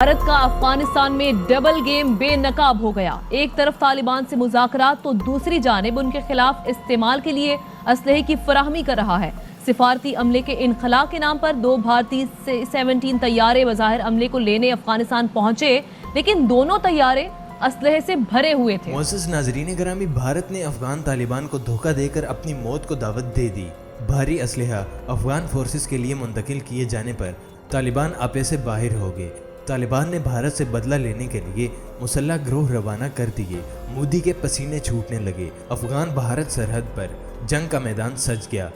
भारत का अफगानिस्तान में double game बेनकाब हो गया। एक तरफ तालिबान से मुज़ाकरात तो दूसरी जानिब उनके खिलाफ इस्तेमाल के लिए असलहे की फराहमी कर रहा है। सिफारती अमले के इनखला के नाम पर 2 भारतीय 17 तैयारे बज़ाहिर अमले को लेने अफगानिस्तान पहुंचे, लेकिन दोनों तैयारे असलहे से भरे हुए थे। मोअज़्ज़ज़ नाज़रीन ग्रामी, भारत ने अफगान तालिबान को धोखा देकर अपनी मौत को दावत दे दी। भारी असलहा अफगान फोर्सेस के लिए मुंतकिल किए जाने पर तालिबान आपे से बाहर हो गए। तालिबान ने भारत से बदला लेने के लिए मुसल्लह गिरोह रवाना कर दिए। मोदी के पसीने छूटने लगे। अफगान भारत सरहद पर जंग का मैदान सज गया।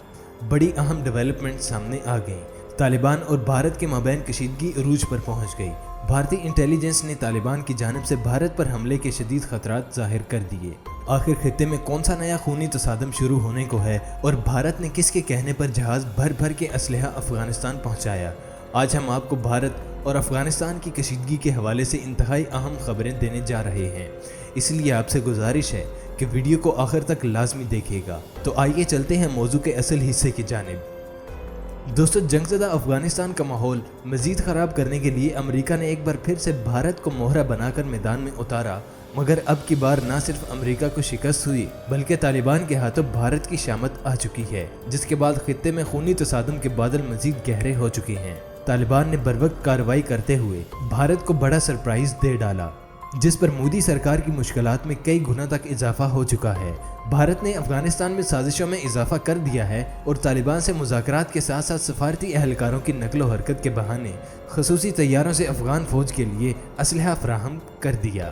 बड़ी अहम डेवलपमेंट सामने आ गई। तालिबान और भारत के माबैन कशीदगी अरूज पर पहुंच गई। भारतीय इंटेलिजेंस ने तालिबान की जानिब से भारत पर हमले के शदीद खतरात जाहिर कर दिए। आखिर खित्ते में कौन सा नया खूनी तसादम शुरू होने को है और भारत ने किसके कहने पर जहाज भर भर के असलहा अफगानिस्तान पहुंचाया? आज हम आपको भारत और अफगानिस्तान की कशीदगी के हवाले से इंतहाई अहम खबरें देने जा रहे हैं, इसलिए आपसे गुजारिश है कि वीडियो को आखिर तक लाजमी देखिएगा। तो आइए चलते हैं मौजू के असल हिस्से की जानिब। दोस्तों, जंगज़दा अफगानिस्तान का माहौल मज़ीद ख़राब करने के लिए अमेरिका ने एक बार फिर से भारत को मोहरा बनाकर मैदान में उतारा, मगर अब की बार न सिर्फ अमेरिका को शिकस्त हुई बल्कि तालिबान के हाथों भारत की शामत आ चुकी है, जिसके बाद खित्ते में खूनी तसादम के बादल मज़ीद गहरे हो चुके हैं। तालिबान ने बरवक्त कार्रवाई करते हुए भारत को बड़ा सरप्राइज दे डाला, जिस पर मोदी सरकार की मुश्किलात में कई गुना तक इजाफा हो चुका है। भारत ने अफगानिस्तान में साजिशों में इजाफा कर दिया है और तालिबान से मुज़ाकरात के साथ साथ सफारती अहलकारों की नकलो हरकत के बहाने खसूसी तैयारों से अफगान फौज के लिए असलहा फराहम कर दिया।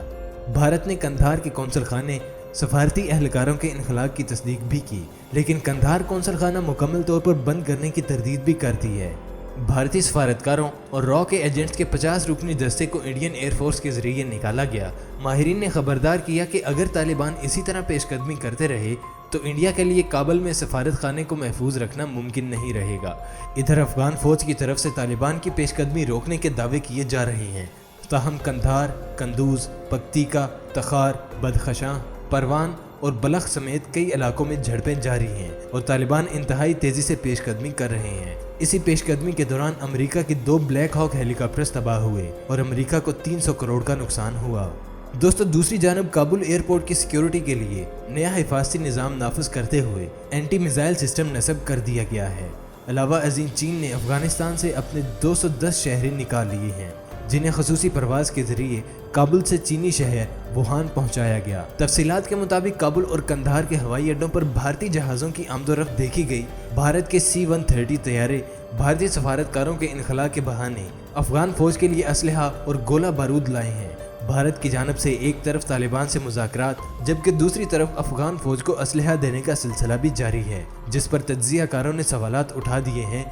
भारत ने कंधार के कौंसल खाने सफारती अहलकारों के इनखलाक की तस्दीक भी की, लेकिन कंधार कौंसल खाना मुकम्मल तौर पर बंद करने की तरदीद भी कर दी है। भारतीय सफारतकारों और रॉ के एजेंट्स के 50 रुकनी दस्ते को इंडियन एयरफोर्स के जरिए निकाला गया। माहिरीन ने खबरदार किया कि अगर तालिबान इसी तरह पेशकदमी करते रहे तो इंडिया के लिए काबुल में सफारत खाने को महफूज रखना मुमकिन नहीं रहेगा। इधर अफगान फौज की तरफ से तालिबान की पेशकदमी रोकने के दावे किए जा रहे हैं, ताहम कंधार, कंदूज, पक्तिका, तखार, बदखशां, परवान और बलख समेत कई इलाकों में झड़पें जारी हैं और तालिबान इंतहाई तेज़ी से पेशकदमी कर रहे हैं। इसी पेशकदमी के दौरान अमेरिका की 2 ब्लैक हॉक हेलीकॉप्टर्स तबाह हुए और अमेरिका को 300 करोड़ का नुकसान हुआ। दोस्तों, दूसरी जानब काबुल एयरपोर्ट की सिक्योरिटी के लिए नया हिफाजती निज़ाम नाफिज करते हुए एंटी मिसाइल सिस्टम नस्ब कर दिया गया है। अलावा अजीम चीन ने अफगानिस्तान से अपने 210 शहरी निकाल लिए हैं, जिन्हें खसूसी परवाज के जरिए काबुल से चीनी शहर वुहान पहुंचाया गया। तफसीलात के मुताबिक काबुल और कंधार के हवाई अड्डों पर भारतीय जहाज़ों की आमदोरफ्त देखी गई। भारत के C-130 तैयारे भारतीय सफारतकारों के इनखला के बहाने अफगान फौज के लिए असलहा और गोला बारूद लाए हैं। भारत की जानब से एक तरफ तालिबान से मुज़ाकरात, जबकि दूसरी तरफ अफगान फौज को असलहा देने का सिलसिला भी जारी है, जिस पर तज्ज़ियाकारों ने सवालात उठा दिए हैं।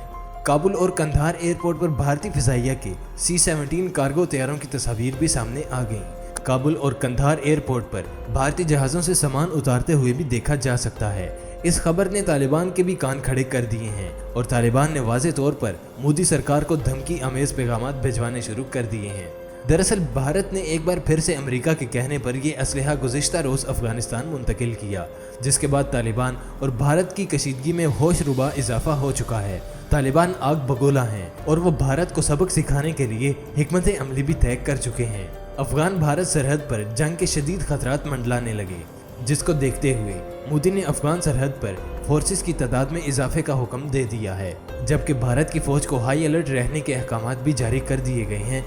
काबुल और कंधार एयरपोर्ट पर भारतीय फिजाइया के C-17 कार्गो तैयारों की तस्वीर भी सामने आ गई। काबुल और कंधार एयरपोर्ट पर भारतीय जहाज़ों से सामान उतारते हुए भी देखा जा सकता है। इस खबर ने तालिबान के भी कान खड़े कर दिए हैं और तालिबान ने वाज़े तौर पर मोदी सरकार को धमकी अमेज़ पैगामात भिजवाने शुरू कर दिए हैं। दरअसल भारत ने एक बार फिर से अमेरिका के कहने पर यह असलहा गुज़िश्ता रोज़ अफगानिस्तान मुंतकिल किया, जिसके बाद तालिबान और भारत की कशीदगी में होशरुबा इजाफा हो चुका है। तालिबान आग बगोला हैं और वो भारत को सबक सिखाने के लिए हिकमत अमली भी तय कर चुके हैं। अफगान भारत सरहद पर जंग के शदीद खतरात मंडलाने लगे, जिसको देखते हुए मोदी ने अफगान सरहद पर फोर्सेस की तादाद में इजाफे का हुक्म दे दिया है, जबकि भारत की फौज को हाई अलर्ट रहने के अहकामात भी जारी कर दिए गए हैं,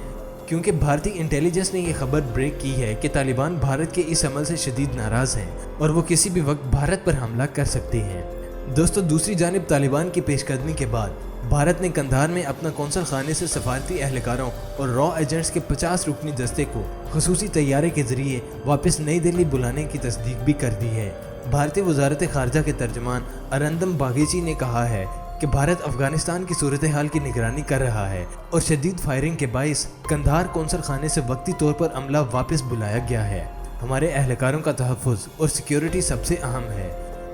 क्योंकि भारतीय इंटेलिजेंस ने यह खबर ब्रेक की है कि तालिबान भारत के इस अमल से शदीद नाराज़ हैं और वो किसी भी वक्त भारत पर हमला कर सकते हैं। दोस्तों, दूसरी जानिब तालिबान की पेशकदमी के बाद भारत ने कंधार में अपना कौंसल खाने से सफारती अहलकारों और रॉ एजेंट्स के 50 रुकनी दस्ते को खसूसी तैयारे के जरिए वापस नई दिल्ली बुलाने की तस्दीक भी कर दी है। भारतीय वजारत खारजा के तर्जमान अरंदम बागेची ने कहा है कि भारत अफगानिस्तान की सूरत हाल की निगरानी कर रहा है और शदीद फायरिंग के बाइस कंधार कौंसल खाने से वक्ती तौर पर अमला वापस बुलाया गया है। हमारे अहलकारों का तहफ़्फ़ुज़ और सिक्योरिटी सबसे अहम है।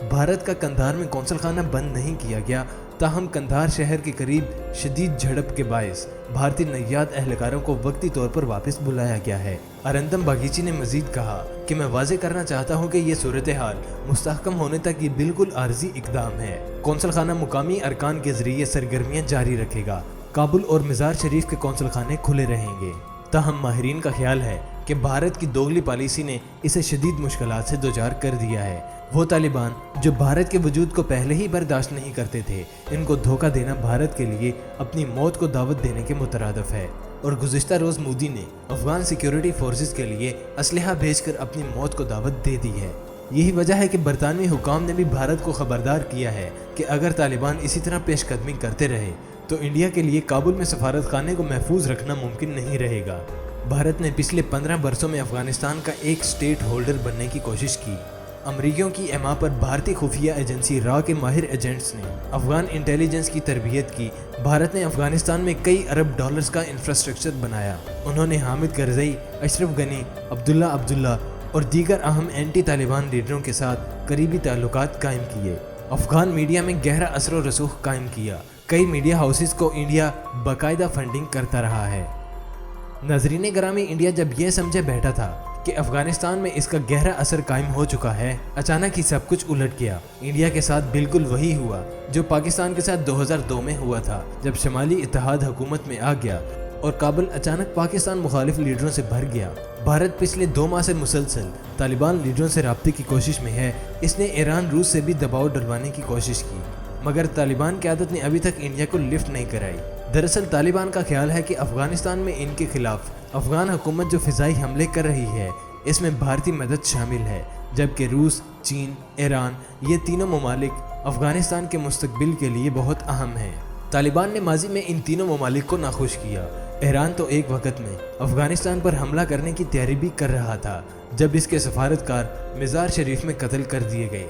भारत का कंधार में कौंसल खाना बंद नहीं किया गया, ताहम कंधार शहर के करीब शदीद झड़प के बायस भारतीय नैयाद अहलकारों को वक्ती तौर पर वापस बुलाया गया है। अरंदम बागीची ने मजीद कहा कि मैं वाज़े करना चाहता हूँ कि ये सूरत हाल मुस्तहकम होने तक ये बिल्कुल आर्जी इकदाम है। कौंसल खाना मुकामी अरकान के जरिए सरगर्मियाँ जारी रखेगा। काबुल और मज़ार शरीफ के कौंसल खाने खुले रहेंगे। تاہم ماہرین کا خیال ہے کہ بھارت کی دوگلی پالیسی نے اسے شدید مشکلات سے دوچار کر دیا ہے۔ وہ طالبان جو بھارت کے وجود کو پہلے ہی برداشت نہیں کرتے تھے، ان کو دھوکہ دینا بھارت کے لیے اپنی موت کو دعوت دینے کے مترادف ہے، اور گزشتہ روز مودی نے افغان سیکیورٹی فورسز کے لیے اسلحہ بھیج کر اپنی موت کو دعوت دے دی ہے۔ یہی وجہ ہے کہ برطانوی حکام نے بھی بھارت کو خبردار کیا ہے کہ اگر طالبان اسی طرح پیش قدمی کرتے رہے تو انڈیا کے لیے کابل میں سفارت خانے کو محفوظ رکھنا ممکن نہیں رہے گا۔ بھارت نے پچھلے 15 برسوں میں افغانستان کا ایک اسٹیٹ ہولڈر بننے کی کوشش کی۔ امریکیوں کی اما پر بھارتی خفیہ ایجنسی را کے ماہر ایجنٹس نے افغان انٹیلیجنس کی تربیت کی۔ بھارت نے افغانستان میں کئی ارب ڈالرز کا انفراسٹرکچر بنایا۔ انہوں نے حامد کرزئی، اشرف غنی، عبداللہ اور دیگر اہم اینٹی طالبان لیڈروں کے ساتھ قریبی تعلقات قائم کیے۔ افغان میڈیا میں گہرا اثر و رسوخ قائم کیا۔ کئی میڈیا ہاؤسز کو انڈیا باقاعدہ فنڈنگ کرتا رہا ہے۔ ناظرین گرامی، انڈیا جب یہ سمجھے بیٹھا تھا کہ افغانستان میں اس کا گہرا اثر قائم ہو چکا ہے، اچانک ہی سب کچھ الٹ گیا۔ انڈیا کے ساتھ بالکل وہی ہوا جو پاکستان کے ساتھ 2002 میں ہوا تھا، جب شمالی اتحاد حکومت میں آ گیا اور کابل اچانک پاکستان مخالف لیڈروں سے بھر گیا۔ بھارت پچھلے 2 ماہ سے مسلسل طالبان لیڈروں سے رابطے کی کوشش میں ہے۔ اس نے ایران روس سے بھی دباؤ ڈلوانے کی کوشش کی، مگر طالبان قیادت نے ابھی تک انڈیا کو لفٹ نہیں کرائی۔ دراصل طالبان کا خیال ہے کہ افغانستان میں ان کے خلاف افغان حکومت جو فضائی حملے کر رہی ہے، اس میں بھارتی مدد شامل ہے، جبکہ روس، چین، ایران، یہ تینوں ممالک افغانستان کے مستقبل کے لیے بہت اہم ہیں۔ طالبان نے ماضی میں ان تینوں ممالک کو ناخوش کیا۔ ایران تو ایک وقت میں افغانستان پر حملہ کرنے کی تیاری بھی کر رہا تھا، جب اس کے سفارتکار مزار شریف میں قتل کر دیے گئے۔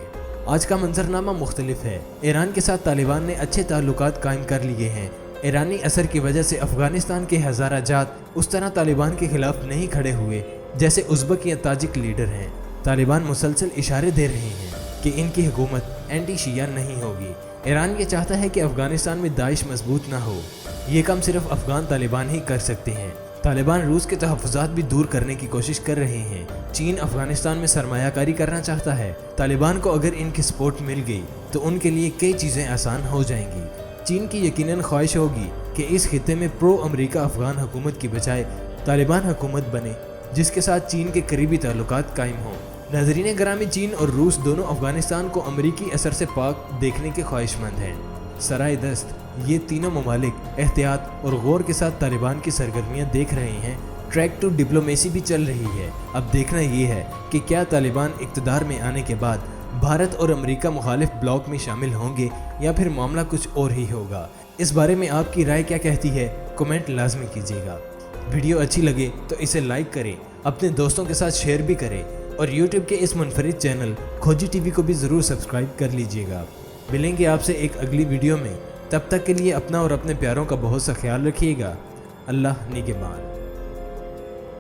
آج کا منظرنامہ مختلف ہے۔ ایران کے ساتھ طالبان نے اچھے تعلقات قائم کر لیے ہیں۔ ایرانی اثر کی وجہ سے افغانستان کے ہزارہ جات اس طرح طالبان کے خلاف نہیں کھڑے ہوئے جیسے ازبک یا تاجک لیڈر ہیں۔ طالبان مسلسل اشارے دے رہے ہیں کہ ان کی حکومت اینٹی شیعہ نہیں ہوگی۔ ایران یہ چاہتا ہے کہ افغانستان میں داعش مضبوط نہ ہو۔ یہ کام صرف افغان طالبان ہی کر سکتے ہیں۔ طالبان روس کے تحفظات بھی دور کرنے کی کوشش کر رہے ہیں۔ چین افغانستان میں سرمایہ کاری کرنا چاہتا ہے۔ طالبان کو اگر ان کی سپورٹ مل گئی تو ان کے لیے کئی چیزیں آسان ہو جائیں گی۔ چین کی یقیناً خواہش ہوگی کہ اس خطے میں پرو امریکہ افغان حکومت کی بجائے طالبان حکومت بنے، جس کے ساتھ چین کے قریبی تعلقات قائم ہوں۔ ناظرین گرامی، چین اور روس دونوں افغانستان کو امریکی اثر سے پاک دیکھنے کے خواہش مند ہیں۔ سرائے دست یہ تینوں ممالک احتیاط اور غور کے ساتھ طالبان کی سرگرمیاں دیکھ رہے ہیں۔ ٹریک ٹو ڈپلومیسی بھی چل رہی ہے۔ اب دیکھنا یہ ہے کہ کیا طالبان اقتدار میں آنے کے بعد بھارت اور امریکہ مخالف بلاک میں شامل ہوں گے یا پھر معاملہ کچھ اور ہی ہوگا۔ اس بارے میں آپ کی رائے کیا کہتی ہے؟ کمنٹ لازمی کیجیے گا۔ ویڈیو اچھی لگے تو اسے لائک کریں، اپنے دوستوں کے ساتھ شیئر بھی کریں، اور یوٹیوب کے اس منفرد چینل کھوجی ٹی وی کو بھی ضرور سبسکرائب کر لیجیے گا۔ ملیں گے آپ سے ایک اگلی ویڈیو میں، تب تک کے لیے اپنا اور اپنے پیاروں کا بہت سا خیال رکھیے گا۔ اللہ نگہبان۔